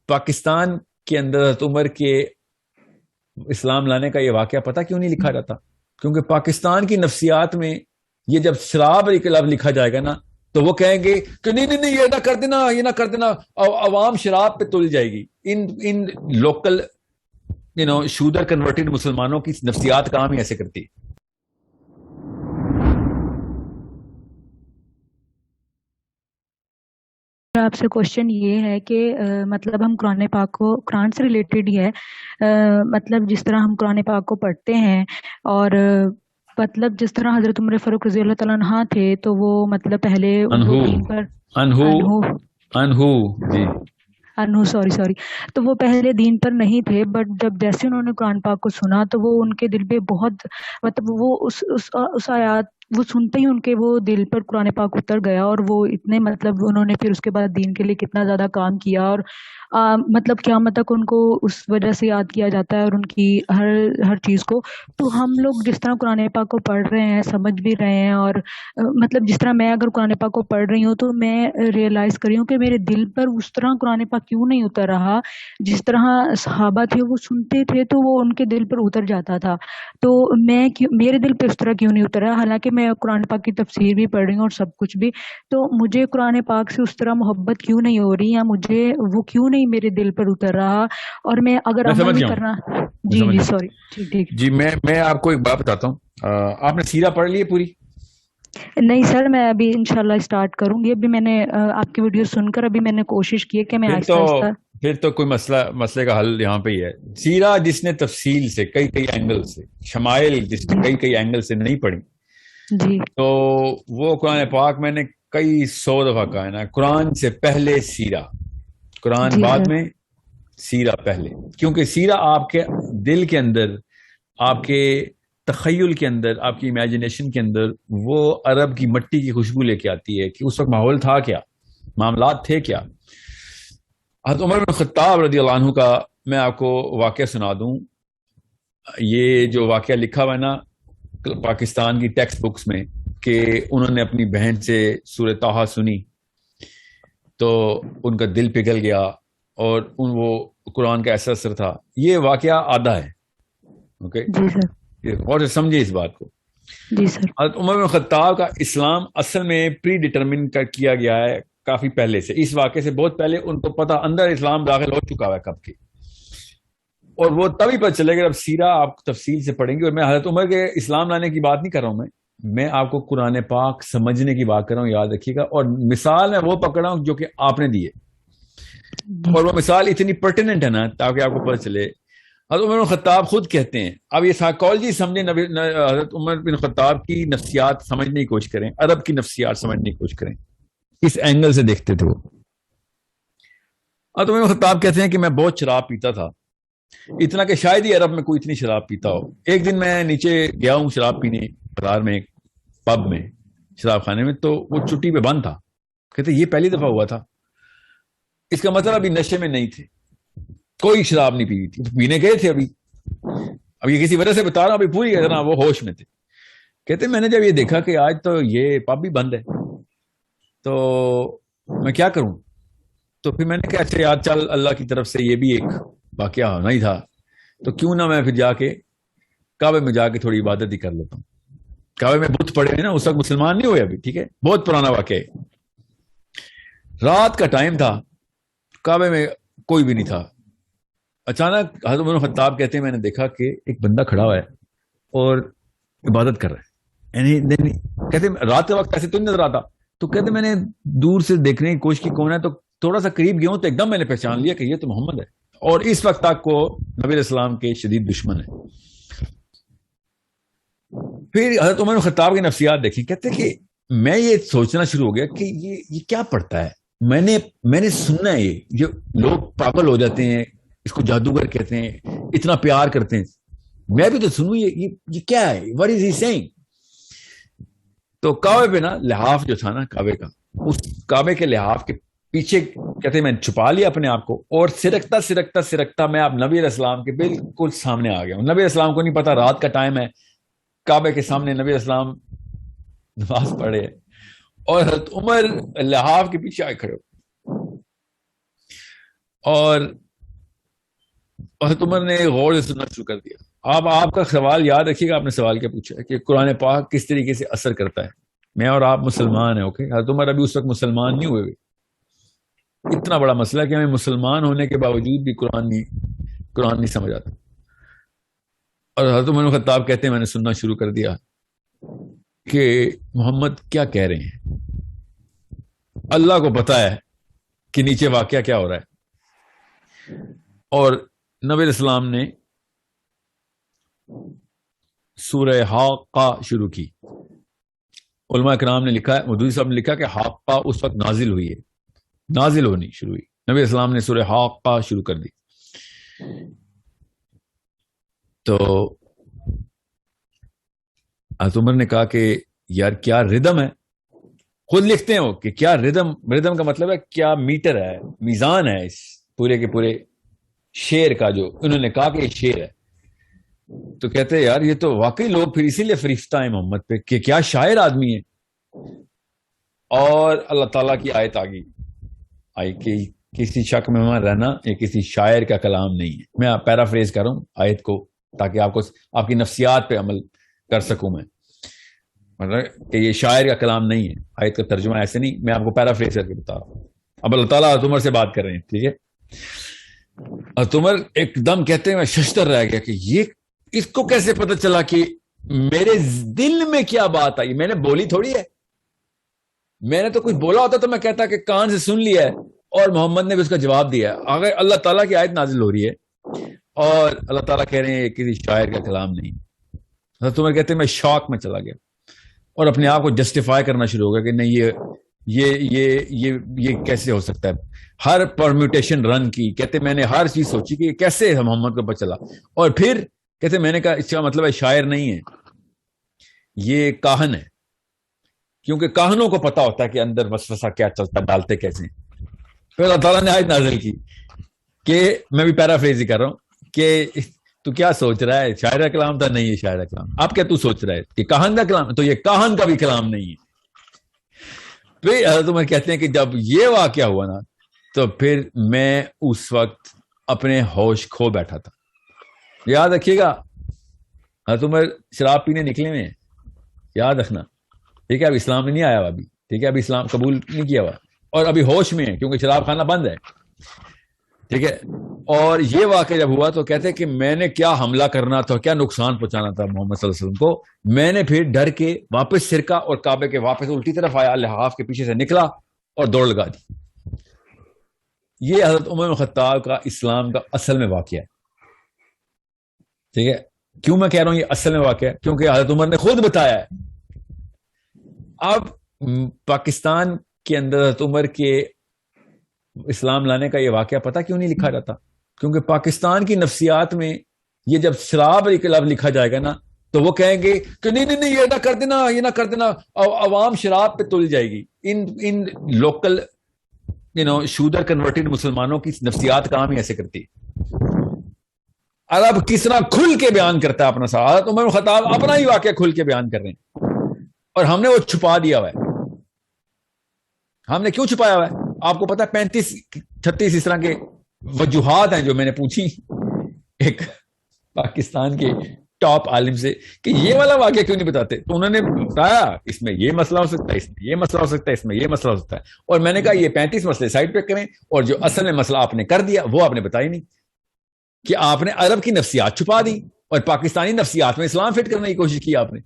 پاکستان کے اندر حضرت عمر کے اسلام لانے کا یہ واقعہ پتہ کیوں نہیں لکھا جاتا؟ کیونکہ پاکستان کی نفسیات میں یہ جب شراب لفظ لکھا جائے گا نا تو وہ کہیں گے کہ نہیں نہیں نہیں، یہ نہ کر دینا، یہ نہ کر دینا، عوام شراب پہ تل جائے گی. ان لوکل شودر کنورٹڈ مسلمانوں کی نفسیات کام ہی ایسے کرتی. آپ سے کوشچن یہ ہے کہ مطلب ہم قرآن پاک کو قرآن سے ریلیٹڈ ہی ہے، مطلب جس طرح ہم قرآن پاک کو پڑھتے ہیں اور مطلب جس طرح حضرت عمر فاروق رضی اللہ تعالیٰ عنہ تھے تو وہ مطلب پہلے انہو دین پر انہو انہو انہو جی انہو سوری تو وہ پہلے دین پر نہیں تھے، بٹ جب جیسے انہوں نے قرآن پاک کو سنا تو وہ ان کے دل پہ بہت مطلب وہ اس آیات وہ سنتے ہی ان کے وہ دل پر قرآن پاک اتر گیا، اور وہ اتنے مطلب انہوں نے پھر اس کے بعد دین کے لیے کتنا زیادہ کام کیا، اور مطلب قیامت تک ان کو اس وجہ سے یاد کیا جاتا ہے اور ان کی ہر چیز کو. تو ہم لوگ جس طرح قرآن پاک کو پڑھ رہے ہیں، سمجھ بھی رہے ہیں، اور مطلب جس طرح میں اگر قرآن پاک کو پڑھ رہی ہوں تو میں ریئلائز کر رہی ہوں کہ میرے دل پر اس طرح قرآن پاک کیوں نہیں اتر رہا. جس طرح صحابہ تھے وہ سنتے تھے تو وہ ان کے دل پر اتر جاتا تھا، تو میرے دل پہ اس طرح کیوں نہیں اترا؟ حالانکہ میں قرآن پاک کی تفسیر بھی پڑھ رہی ہوں اور سب کچھ بھی، تو مجھے قرآن پاک سے اس طرح محبت کیوں نہیں ہو رہی، یا مجھے وہ کیوں نہیں میرے دل پر اتر رہا؟ اور میں اگر میں عمل سمجھ بھی گیا ہوں، کرنا میں سمجھ جی گیا سوری ٹھیک. جی. میں آپ کو ایک بات بتاتا ہوں. آپ نے سیرہ پڑھ لی ہے پوری؟ نہیں سر، میں ابھی انشاءاللہ اسٹارٹ کروں گی. ابھی میں نے آپ کی ویڈیو سن کر ابھی میں نے کوشش کی ہے کہ میں پھر تو کوئی مسئلے کا حل یہاں پہ ہی ہے. سیرہ جس نے تفصیل سے کئی اینگل سے، شمائل جس نے کئی اینگل سے نہیں پڑھی جی تو وہ قرآن پاک میں نے کئی 100 دفعہ کہا ہے نا، قرآن سے پہلے سیرہ، قرآن جی بعد سر میں سیرہ پہلے. کیونکہ سیرہ آپ کے دل کے اندر، آپ کے تخیل کے اندر، آپ کی امیجنیشن کے اندر وہ عرب کی مٹی کی خوشبو لے کے آتی ہے کہ اس وقت ماحول تھا کیا، معاملات تھے کیا. حضرت عمر بن خطاب رضی اللہ عنہ کا میں آپ کو واقعہ سنا دوں. یہ جو واقعہ لکھا ہوا ہے نا پاکستان کی ٹیکسٹ بکس میں کہ انہوں نے اپنی بہن سے سورہ طٰہٰ سنی تو ان کا دل پگھل گیا اور وہ قرآن کا ایسا اثر تھا. یہ واقعہ آدھا ہے. اوکے جی سر اور سمجھے اس بات کو. جی سر حضرت عمر بن خطاب کا اسلام اصل میں پری ڈٹرمن کیا گیا ہے کافی پہلے سے. اس واقعے سے بہت پہلے ان کو پتا اندر اسلام داخل ہو چکا ہے کب کے، اور وہ تبھی پتہ چلے گا جب سیرہ آپ تفصیل سے پڑھیں گے. اور میں حضرت عمر کے اسلام لانے کی بات نہیں کر رہا ہوں، میں آپ کو قرآن پاک سمجھنے کی بات کر رہا ہوں، یاد رکھیے گا. اور مثال میں وہ پکڑ رہا ہوں جو کہ آپ نے دی ہے، اور وہ مثال اتنی پرٹیننٹ ہے نا تاکہ آپ کو پتہ چلے. حضرت عمر بن خطاب خود کہتے ہیں، اب یہ سائیکالوجی سمجھیں، حضرت عمر بن خطاب کی نفسیات سمجھنے کی کوشش کریں، عرب کی نفسیات سمجھنے کی کوشش کریں، اس اینگل سے دیکھتے تھے وہ. حضرت عمر بن خطاب کہتے ہیں کہ میں بہت شراب پیتا تھا، اتنا کہ شاید ہی عرب میں کوئی اتنی شراب پیتا ہو. ایک دن میں نیچے گیا ہوں شراب پینے بازار میں، پب میں، شراب خانے میں، تو وہ چھٹی پہ بند تھا. کہتے یہ پہلی دفعہ ہوا تھا. اس کا مطلب ابھی نشے میں نہیں تھے، کوئی شراب نہیں پی تھی، پینے گئے تھے. اب یہ کسی وجہ سے بتا رہا ہوں، ابھی پوری طرح وہ ہوش میں تھے. کہتے میں نے جب یہ دیکھا کہ آج تو یہ پب بھی بند ہے تو میں کیا کروں. تو پھر میں نے کہا اچھا یاد چل، اللہ کی طرف سے یہ بھی ایک واقعہ ہونا ہی تھا، تو کیوں نہ میں پھر جا کے کعبے میں جا کے تھوڑی عبادت ہی کر لیتا ہوں. کعبے میں بت پڑے ہیں نا، اس وقت مسلمان نہیں ہوئے ابھی، ٹھیک ہے، بہت پرانا واقعہ ہے. رات کا ٹائم تھا، کعبے میں کوئی بھی نہیں تھا. اچانک حضرت عمر خطاب کہتے ہیں میں نے دیکھا کہ ایک بندہ کھڑا ہوا ہے اور عبادت کر رہا ہے. کہتے رات کے وقت ایسے تو نہیں نظر آتا، تو کہتے میں نے دور سے دیکھنے کی کوشش کی کون ہے، تو تھوڑا سا قریب گیا ہوں تو ایک دم میں نے پہچان لیا کہ یہ تو محمد ہے، اور اس وقت تک وہ نبی علیہ السلام کے شدید دشمن ہے. پھر حضرت عمر خطاب کی نفسیات دیکھیں. کہتے کہ میں یہ سوچنا شروع ہو گیا کہ یہ کیا پڑھتا ہے. میں نے سننا ہے یہ لوگ پاگل ہو جاتے ہیں، اس کو جادوگر کہتے ہیں، اتنا پیار کرتے ہیں، میں بھی تو سنوں یہ کیا ہے، what is he saying. تو کعبے پہ نا لحاف جو تھا نا کعبے کا، اس کعبے کے لحاف کے پیچھے کہتے میں نے چھپا لیا اپنے آپ کو، اور سرکتا سرکتا سرکتا میں آپ نبی علیہ السلام کے بالکل سامنے آ گیا ہوں. نبی علیہ السلام کو نہیں پتا رات کا ٹائم ہے، کعبے کے سامنے نبی علیہ السلام نماز پڑھے اور حضرت عمر لحاف کے پیچھے آئے کھڑے ہو. اور حضرت عمر نے غور سے سننا شروع کر دیا. آپ کا سوال یاد رکھیے گا, آپ نے سوال کیا پوچھا ہے کہ قرآن پاک کس طریقے سے اثر کرتا ہے. میں اور آپ مسلمان ہیں, اوکے. حضرت عمر ابھی اس وقت مسلمان نہیں ہوئے. اتنا بڑا مسئلہ ہے کہ ہمیں مسلمان ہونے کے باوجود بھی قرآن نہیں سمجھ آتا. اور حضرت عمر بن خطاب کہتے ہیں میں نے سننا شروع کر دیا کہ محمد کیا کہہ رہے ہیں. اللہ کو پتا ہے کہ نیچے واقعہ کیا ہو رہا ہے. اور نبی علیہ السلام نے سورہ حاقہ شروع کی. علماء کرام نے لکھا ہے, مودودی صاحب نے لکھا کہ حاقہ اس وقت نازل ہوئی ہے, نازل ہونی شروع ہوئی. نبی علیہ السلام نے سورہ حاقہ شروع کر دی. تو حضرت عمر نے کہا کہ یار کیا ردم ہے. خود لکھتے ہیں وہ کہ کیا ردم کا مطلب ہے کیا میٹر ہے, میزان ہے اس پورے کے پورے شعر کا. جو انہوں نے کہا کہ یہ شعر ہے, تو کہتے ہیں یار یہ تو واقعی لوگ پھر اسی لیے فریفتہ ہیں محمد پہ کہ کیا شاعر آدمی ہے. اور اللہ تعالیٰ کی آیت آئی کہ کسی شک میں وہاں رہنا یہ کسی شاعر کا کلام نہیں ہے. میں پیرافریز کر رہا ہوں آیت کو تاکہ آپ کی نفسیات پہ عمل کر سکوں. میں مطلب کہ یہ شاعر کا کلام نہیں ہے, آیت کا ترجمہ ایسے نہیں, میں آپ کو پیرافریز کر کے بتا رہا ہوں. اب اللہ تعالیٰ حضرت عمر سے بات کر رہے ہیں, ٹھیک ہے. حضرت عمر ایک دم کہتے ہیں میں ششتر رہ گیا کہ یہ اس کو کیسے پتہ چلا کہ میرے دل میں کیا بات آئی. میں نے بولی تھوڑی ہے, میں نے تو کچھ بولا ہوتا تو میں کہتا کہ کان سے سن لیا ہے, اور محمد نے بھی اس کا جواب دیا ہے. اگر اللہ تعالیٰ کی آیت نازل ہو رہی ہے اور اللہ تعالیٰ کہہ رہے ہیں کسی شاعر کا کلام نہیں. حضرت عمر کہتے ہیں میں شوق میں چلا گیا اور اپنے آپ کو جسٹیفائی کرنا شروع ہو گیا کہ نہیں یہ کیسے ہو سکتا ہے. ہر پرمیوٹیشن رن کی, کہتے میں نے ہر چیز سوچی کہ کیسے محمد کو پتہ چلا. اور پھر کہتے میں نے کہا اس کا مطلب ہے شاعر نہیں ہے, یہ کاہن ہے. کیونکہ کاہنوں کو پتا ہوتا ہے کہ اندر وسوسہ کیا چلتا ہے, ڈالتے کیسے. پھر اللہ تعالیٰ نے آیت نازل کی کہ میں بھی پیرافریز ہی کر رہا ہوں کہ تو کیا سوچ رہا ہے شاعر کا کلام تھا, نہیں ہے شاعر کا کلام. اب کیا تو سوچ رہا ہے کہ کاہن کا کلام, تو یہ کاہن کا بھی کلام نہیں ہے. پھر حضرت عمر کہتے ہیں کہ جب یہ واقعہ ہوا نا تو پھر میں اس وقت اپنے ہوش کھو بیٹھا تھا. یاد رکھیے گا حضرت عمر شراب پینے نکلے ہوئے ہیں, یاد رکھنا, ٹھیک ہے. اب اسلام نہیں آیا ہوا ابھی, ٹھیک ہے, ابھی اسلام قبول نہیں کیا ہوا, اور ابھی ہوش میں ہے کیونکہ شراب خانہ بند ہے, ٹھیک ہے. اور یہ واقعہ جب ہوا تو کہتے ہیں کہ میں نے کیا حملہ کرنا تھا, کیا نقصان پہنچانا تھا محمد صلی اللہ علیہ وسلم کو. میں نے پھر ڈر کے واپس سرکا اور کعبے کے واپس الٹی طرف آیا, لحاف کے پیچھے سے نکلا اور دوڑ لگا دی. یہ حضرت عمر بن خطاب کا اسلام کا اصل میں واقعہ ہے, ٹھیک ہے. کیوں میں کہہ رہا ہوں یہ اصل میں واقعہ ہے, کیونکہ حضرت عمر نے خود بتایا ہے. اب پاکستان کے اندر حضرت عمر کے اسلام لانے کا یہ واقعہ پتہ کیوں نہیں لکھا جاتا؟ کیونکہ پاکستان کی نفسیات میں یہ جب شراب لفظ لکھا جائے گا نا تو وہ کہیں گے کہ نہیں یہ نہ کر دینا, یہ نہ کر دینا, عوام شراب پہ تل جائے گی. ان لوکل شودر کنورٹڈ مسلمانوں کی نفسیات کام ہی ایسے کرتی ہے. عرب کس طرح کھل کے بیان کرتا ہے اپنا سوال. عمر بن خطاب اپنا ہی واقعہ کھل کے بیان کر رہے ہیں اور ہم نے وہ چھپا دیا ہوا ہے. ہم نے کیوں چھپایا ہوا ہے آپ کو پتا ہے؟ 35-36 اس طرح کے وجوہات ہیں جو میں نے پوچھی ایک پاکستان کے ٹاپ عالم سے کہ یہ والا واقعہ کیوں نہیں بتاتے. تو انہوں نے بتایا اس میں یہ مسئلہ ہو سکتا ہے, اس میں یہ مسئلہ ہو سکتا ہے, اس میں یہ مسئلہ ہو سکتا ہے. اور میں نے کہا یہ 35 مسئلے سائڈ پہ کریں, اور جو اصل میں مسئلہ آپ نے کر دیا وہ آپ نے بتایا نہیں, کہ آپ نے عرب کی نفسیات چھپا دی اور پاکستانی نفسیات میں اسلام فٹ کرنے کی کوشش کی آپ نے.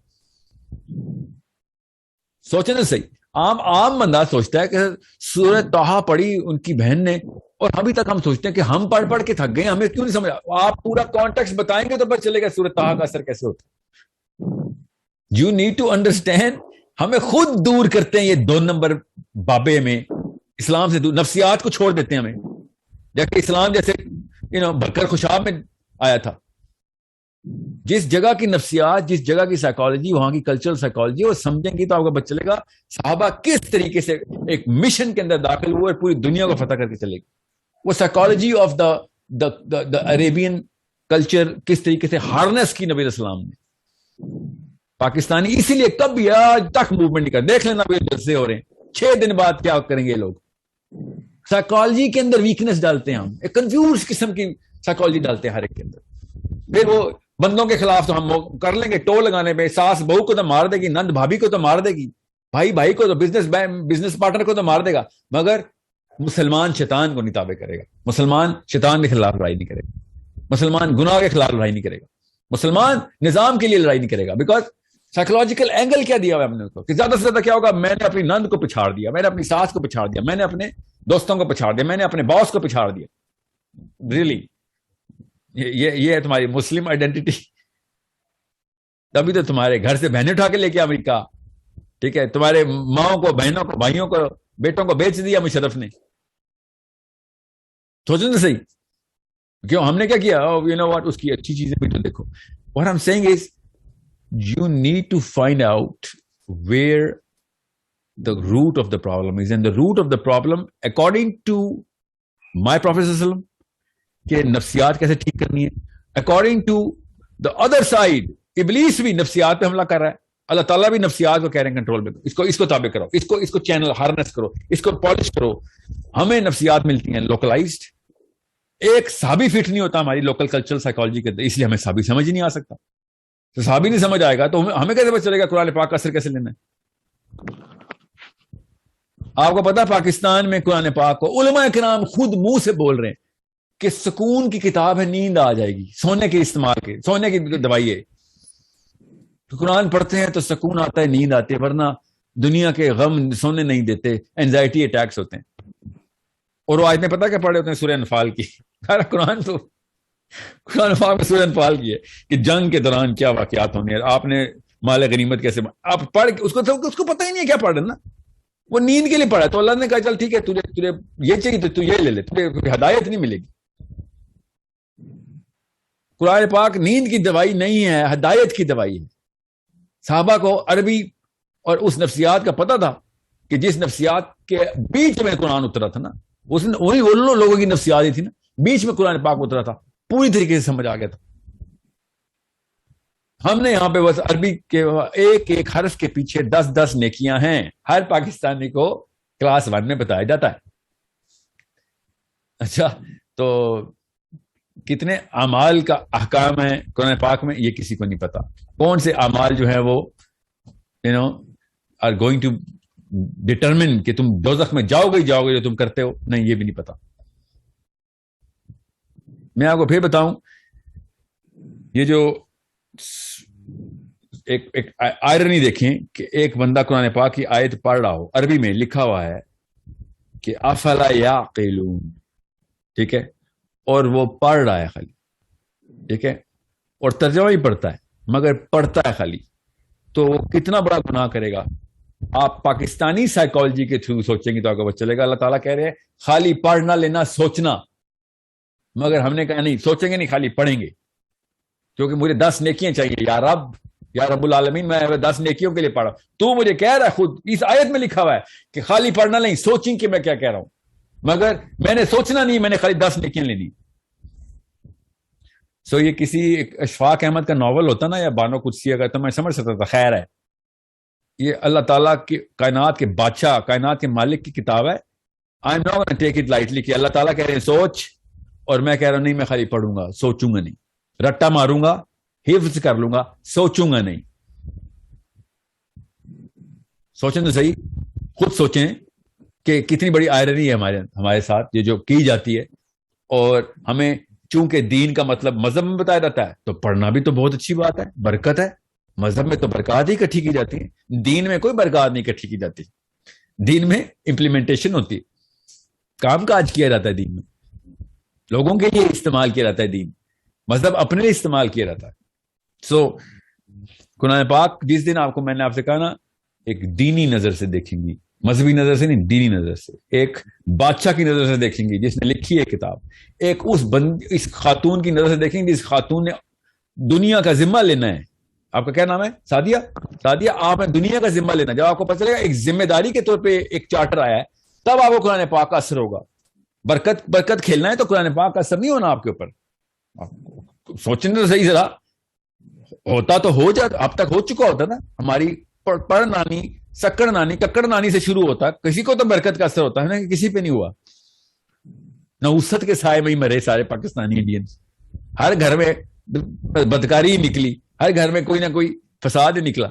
سوچیں نا صحیح. عام بندہ سوچتا ہے کہ سورہ طٰہٰ پڑھی ان کی بہن نے, اور ابھی تک ہم سوچتے ہیں کہ ہم پڑھ کے تھک گئے, ہمیں کیوں نہیں سمجھا. آپ پورا کانٹیکسٹ بتائیں گے تو پتہ چلے گا سورہ طٰہٰ کا اثر کیسے ہوتا ہے. You need to understand. ہمیں خود دور کرتے ہیں یہ 2 نمبر بابے میں, اسلام سے دور, نفسیات کو چھوڑ دیتے ہیں ہمیں. جیسے اسلام جیسے بکر خوشاب میں آیا تھا. جس جگہ کی نفسیات, جس جگہ کی سائیکالوجی, وہاں کی کلچرل سائیکالوجی وہ سمجھیں گی تو آپ کو پتہ چلے گا صحابہ کس طریقے سے ایک مشن کے اندر داخل ہوئے اور پوری دنیا کو فتح کر کے چلے گئے. وہ psychology of the Arabian culture کس طریقے سے ہارنس کی نبی علیہ السلام نے. پاکستانی اسی لیے کبھی آج تک موومنٹ نہیں کر. دیکھ لینا جلسے ہو رہے ہیں, 6 دن بعد کیا کریں گے لوگ. سائیکالوجی کے اندر ویکنس ڈالتے ہیں ہم, ایک کنفیوز قسم کی سائیکالوجی ڈالتے ہیں ہر ایک کے اندر. پھر وہ بندوں کے خلاف تو ہم کر لیں گے ٹول لگانے پہ, ساس بہو کو تو مار دے گی, نند بھابھی کو تو مار دے گی, بھائی بھائی کو تو بزنس پارٹنر کو تو مار دے گا, مگر مسلمان شیطان کو نہیں تابع کرے گا, مسلمان شیطان کے خلاف لڑائی نہیں کرے گا, مسلمان گناہ کے خلاف لڑائی نہیں کرے گا, مسلمان نظام کے لیے لڑائی نہیں کرے گا. بیکاز سائیکولوجیکل اینگل کیا دیا ہوا ہے ہم نے کہ زیادہ سے زیادہ کیا ہوگا, میں نے اپنی نند کو پچھاڑ دیا, میں نے اپنی ساس کو پچھاڑ دیا, میں نے اپنے دوستوں کو پچھاڑ دیا, میں نے اپنے باس کو پچھاڑ دیا. ریئلی یہ ہے تمہاری مسلم آئیڈینٹی. تبھی تو تمہارے گھر سے بہنیں اٹھا کے لے کے امریکہ, ٹھیک ہے, تمہارے ماؤں کو, بہنوں کو, بھائیوں کو, بیٹوں کو بیچ دیا مشرف نے. سوچیں تو صحیح, کیوں ہم نے کیا کیا, یو نو واٹ, اس کی اچھی چیزیں بھی تو دیکھو. What I am seeing is you need to find out where the root of the problem is, and the root of the problem according to my Prophet کہ نفسیات کیسے ٹھیک کرنی ہے, according to the other side ابلیس بھی نفسیات پہ حملہ کر رہا ہے, اللہ تعالیٰ بھی نفسیات کو کہہ رہے ہیں کنٹرول میں, اس کو تابع کرو, اس کو چینل ہارنس کرو, اس کو پالش کرو. ہمیں نفسیات ملتی ہیں لوکلائزڈ, ایک صحابی فٹ نہیں ہوتا ہماری لوکل کلچرل سائیکالوجی کے اندر, اس لیے ہمیں صحابی سمجھ ہی نہیں آ سکتا. تو صحابی نہیں سمجھ آئے گا تو ہمیں کیسے پتہ چلے گا قرآن پاک کا اثر کیسے لینا ہے. آپ کو پتا پاکستان میں قرآن پاک کو علماء کرام خود منہ سے بول رہے ہیں کہ سکون کی کتاب ہے, نیند آ جائے گی, سونے کے استعمال کے, سونے کی دوائی ہے. قرآن پڑھتے ہیں تو سکون آتا ہے, نیند آتی ہے, ورنہ دنیا کے غم سونے نہیں دیتے, اینزائٹی اٹیکس ہوتے ہیں. اور وہ آیتیں پتہ کیا پڑھے ہوتے ہیں سورہ انفال کی. قرآن پاک میں سورہ انفال کی ہے کہ جنگ کے دوران کیا واقعات ہونے ہیں, آپ نے مال غنیمت کیسے, آپ پڑھ کے اس کو پتہ ہی نہیں ہے کیا پڑھ رہے نا, وہ نیند کے لیے پڑھا. تو اللہ نے کہا چل ٹھیک ہے, تجھے یہ چاہیے تو یہ لے لے, تجھے ہدایت نہیں ملے گی. قرآن پاک نیند کی دوائی نہیں ہے, ہدایت کی دوائی ہے. صحابہ کو عربی اور اس نفسیات کا پتہ تھا کہ جس نفسیات کے بیچ میں قرآن اترا تھا نا, وہی وہ لوگوں کی نفسیات ہی تھی نا, بیچ میں قرآن پاک اترا تھا, پوری طریقے سے سمجھ آ گیا تھا. ہم نے یہاں پہ بس عربی کے ایک ایک حرف کے پیچھے 10 نیکیاں ہیں, ہر پاکستانی کو کلاس 1 میں بتایا جاتا ہے. اچھا, تو کتنے اعمال کا احکام ہے قرآن پاک میں یہ کسی کو نہیں پتا. کون سے اعمال جو ہیں وہ آر گوئنگ ٹو ڈٹرمن کہ تم دوزخ میں جاؤ گے جو تم کرتے ہو, نہیں, یہ بھی نہیں پتا. میں آپ کو پھر بتاؤں, یہ جو ایک آئرنی دیکھیں کہ ایک بندہ قرآن پاک کی آیت پڑھ رہا ہو, عربی میں لکھا ہوا ہے کہ افلا یعقلون, ٹھیک ہے, اور وہ پڑھ رہا ہے خالی, ٹھیک ہے, اور ترجمہ ہی پڑھتا ہے مگر پڑھتا ہے خالی, تو وہ کتنا بڑا گناہ کرے گا. آپ پاکستانی سائیکالوجی کے تھرو سوچیں گے تو آپ کو پتہ چلے گا. اللہ تعالیٰ کہہ رہے ہیں خالی پڑھنا لینا سوچنا, مگر ہم نے کہا نہیں, سوچیں گے نہیں, خالی پڑھیں گے, کیونکہ مجھے 10 نیکیاں چاہیے. یا رب العالمین, میں 10 نیکیوں کے لیے پڑھا, تو مجھے کہہ رہا ہے خود اس آیت میں لکھا ہوا ہے کہ خالی پڑھنا نہیں, سوچیں کہ میں کیا کہہ رہا ہوں, مگر میں نے سوچنا نہیں, میں نے خالی 10 نیکیاں لینی. سو یہ کسی اشفاق احمد کا ناول ہوتا نا, یا بانو قدسی اگر, تو میں سمجھ سکتا تھا خیر ہے. یہ اللہ تعالیٰ کی کائنات کے بادشاہ, کائنات کے مالک کی کتاب ہے. I am not gonna take it lightly کہ اللہ تعالیٰ کہہ رہے ہیں سوچ, اور میں کہہ رہا ہوں نہیں, میں خالی پڑھوں گا, سوچوں گا نہیں, رٹا ماروں گا, حفظ کر لوں گا, سوچوں گا نہیں. سوچیں تو صحیح, خود سوچیں کہ کتنی بڑی آئرنی ہے ہمارے ساتھ یہ جو کی جاتی ہے. اور ہمیں چونکہ دین کا مطلب مذہب میں بتایا جاتا ہے, تو پڑھنا بھی تو بہت اچھی بات ہے, برکت ہے. مذہب میں تو برکات ہی اکٹھی کی جاتی ہیں, دین میں کوئی برکات نہیں اکٹھی کی جاتی. دین میں امپلیمنٹیشن ہوتی ہے, کام کاج کیا جاتا ہے دین میں, لوگوں کے لیے استعمال کیا جاتا ہے دین, مذہب اپنے لیے استعمال کیا جاتا ہے. سو قرآن پاک جس دن آپ کو میں نے آپ سے کہا نا, ایک دینی نظر سے دیکھیں گی, مذہبی نظر سے نہیں, دینی نظر سے, ایک بادشاہ کی نظر سے دیکھیں گی جس نے لکھی ہے کتاب, ایک اس خاتون کی نظر سے دیکھیں گی جس خاتون نے دنیا کا ذمہ لینا ہے. آپ کا کیا نام ہے؟ سعدیہ, آپ نے دنیا کا ذمہ لینا. جب آپ کو پتہ چلے گا ایک ذمہ داری کے طور پہ ایک چارٹر آیا ہے, تب آپ کو قرآن پاک کا اثر ہوگا. برکت کھیلنا ہے تو قرآن پاک کا اثر نہیں ہونا آپ کے اوپر. سوچیں تو صحیح, ذرا ہوتا تو ہو جاتا, اب تک ہو چکا ہوتا نا. ہماری پڑھ نانی, سکڑ نانی, ککڑ نانی سے شروع ہوتا, کسی کو تو برکت کا اثر ہوتا ہے نا, کہ کسی پہ نہیں ہوا. نوست کے سائے میں ہی مرے سارے پاکستانی انڈینز. ہر گھر میں بدکاری ہی نکلی, ہر گھر میں کوئی نہ کوئی فساد ہی نکلا.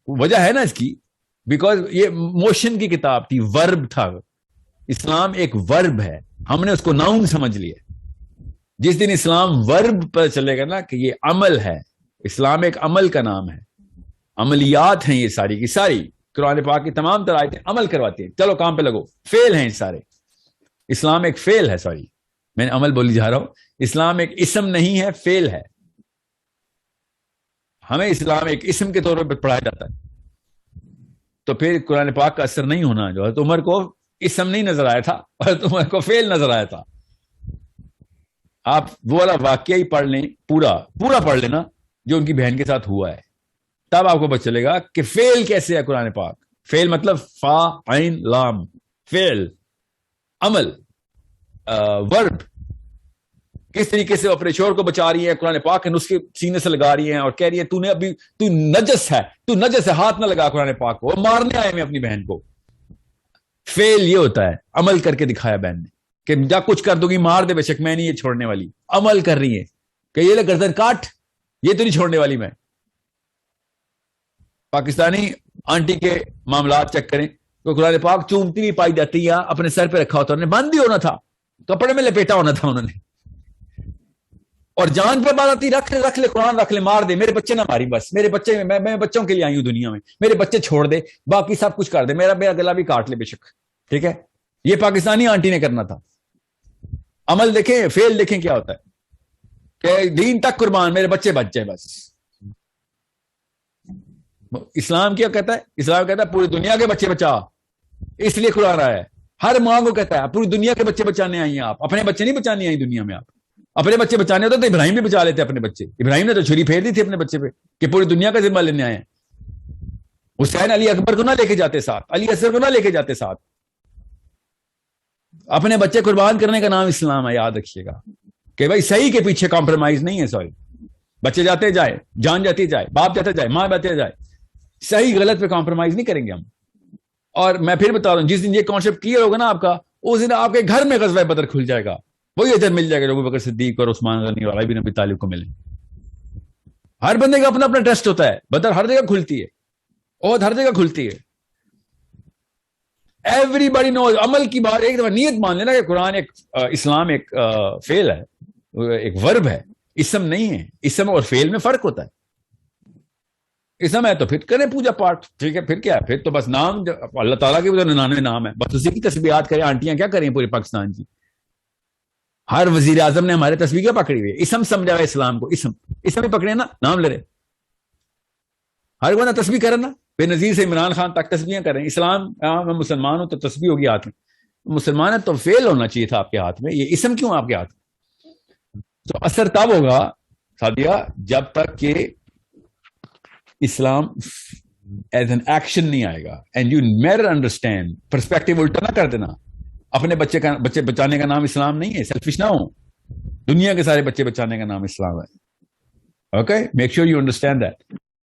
وجہ ہے نا اس کی, بیکاز یہ موشن کی کتاب تھی, ورب تھا. اسلام ایک ورب ہے, ہم نے اس کو ناؤن سمجھ لیا. جس دن اسلام ورب پر چلے گا نا کہ یہ عمل ہے, اسلام ایک عمل کا نام ہے, عملیات ہیں یہ ساری کی ساری. قرآن پاک کی تمام تر آیتیں عمل کرواتی ہیں, چلو کام پہ لگو. فعل ہیں سارے. اسلام ایک فعل ہے, سوری میں نے عمل بولی جا رہا ہوں. اسلام ایک اسم نہیں ہے, فعل ہے. ہمیں اسلام ایک اسم کے طور پر پڑھایا جاتا ہے. تو پھر قرآن پاک کا اثر نہیں ہونا. جو حضرت عمر کو اسم نہیں نظر آیا تھا, حضرت عمر کو فعل نظر آیا تھا. آپ وہ والا واقعہ ہی پڑھ لیں, پورا پڑھ لینا جو ان کی بہن کے ساتھ ہوا ہے, تب آپ کو پتہ چلے گا کہ فعل کیسے ہے قرآن پاک. فعل مطلب فا عین لام, فعل, عمل, ورب. کس طریقے سے اپنے شوہر کو بچا رہی ہے, قرآن پاک کے نسخے سینے سے لگا رہی ہیں اور کہہ رہی ہے تو نجس ہے, ہاتھ نہ لگا قرآن پاک کو. مارنے آئے میں اپنی بہن کو. فعل یہ ہوتا ہے, عمل کر کے دکھایا بہن نے کہ جا کچھ کر دوں گی, مار دے بے شک, میں نہیں یہ چھوڑنے والی. عمل کر رہی ہے کہ یہ لے گردن کاٹ, یہ تو نہیں چھوڑنے والی میں. پاکستانی آنٹی کے معاملات چیک کریں, تو قرآن پاک چومتی بھی پائی جاتی ہے, اپنے سر پہ رکھا ہوتا, انہوں نے بند بھی ہونا تھا, کپڑے میں لپیٹا ہونا تھا انہوں نے, اور جان پہ بات آتی, رکھ لے قرآن, رکھ لے, مار دے, میرے بچے نہ ماری, بس میرے بچے, میں بچوں کے لیے آئی ہوں دنیا میں, میرے بچے چھوڑ دے, باقی سب کچھ کر دے, میرا گلا بھی کاٹ لے بے شک. ٹھیک ہے, یہ پاکستانی آنٹی نے کرنا تھا. عمل دیکھیں, فعل دیکھیں کیا ہوتا ہے کہ دین تک قربان, میرے بچے بچ جائے بس. اسلام کیا کہتا ہے؟ اسلام کہتا ہے پوری دنیا کے بچے بچا, اس لیے قرآن آیا ہے. ہر ماں کو کہتا ہے پوری دنیا کے بچے بچانے آئی ہیں آپ, اپنے بچے نہیں بچانے آئی دنیا میں. آپ اپنے بچے بچانے ہوتے تو ابراہیم بھی بچا لیتے اپنے بچے. ابراہیم نے تو چھری پھیر دی تھی اپنے بچے پہ کہ پوری دنیا کا ذمہ لینے آئے ہیں. حسین علی اکبر کو نہ لے کے جاتے ساتھ, علی اصغر کو نہ لے کے جاتے ساتھ. اپنے بچے قربان کرنے کا نام اسلام ہے, یاد رکھیے گا کہ بھائی صحیح کے پیچھے کمپرومائز نہیں ہے. سوری, بچے جاتے جائے, جان جاتی جائے, باپ جاتے جائے, ماں جاتے جائے, صحیح غلط پہ کمپرومائز نہیں کریں گے ہم. اور میں پھر بتا رہا ہوں, جس دن یہ کانسیپٹ کلیئر ہوگا نا آپ کا, اس دن آپ کے گھر میں غزوہ بدر کھل جائے گا. وہی اجر مل جائے گا جو ابو بکر صدیق اور عثمان غنی اور علی بن ابی طالب کو ملے. ہر بندے کا اپنا اپنا ٹیسٹ ہوتا ہے. بدر ہر جگہ کھلتی ہے, اور ہر جگہ کھلتی ہے. ایوری باڈی نوز. عمل کی بات ایک دفعہ نیت مان لینا کہ قرآن ایک, اسلام ایک فعل ہے, ایک ورب ہے, اسم نہیں ہے. اسم اور فعل میں فرق ہوتا ہے. اسم ہے تو پھر کریں پوجا پاٹ, ٹھیک ہے, پھر کیا ہے, پھر تو بس نام, اللہ تعالیٰ کے 99 نام ہے, بس اسی کی تسبیحات کریں. آنٹیاں کیا کریں پورے پاکستان کی, ہر وزیر اعظم نے ہمارے تسبیح پکڑی ہوئی ہے. اسم سمجھا ہوا اسلام کو, اسم ہی پکڑے نا, نام لے رہے. ہر بندہ تسبیح کرے نا, بے نظیر سے عمران خان تک تسبیحیں کریں. اسلام, میں مسلمان ہوں تو تسبیح ہوگی ہاتھ میں. مسلمان ہے تو فعل ہونا چاہیے تھا آپ کے ہاتھ میں, یہ اسم کیوں آپ کے ہاتھ میں؟ تو اثر تب ہوگا سادیہ جب تک کہ اسلام ایز این ایکشن نہیں آئے گا. And you never understand, perspective الٹا نہ کر دینا. اپنے بچے بچانے کا نام اسلام نہیں ہے, سیلفش نہ ہو. دنیا کے سارے بچے بچانے کا نام اسلام ہے. Okay, make sure you understand that.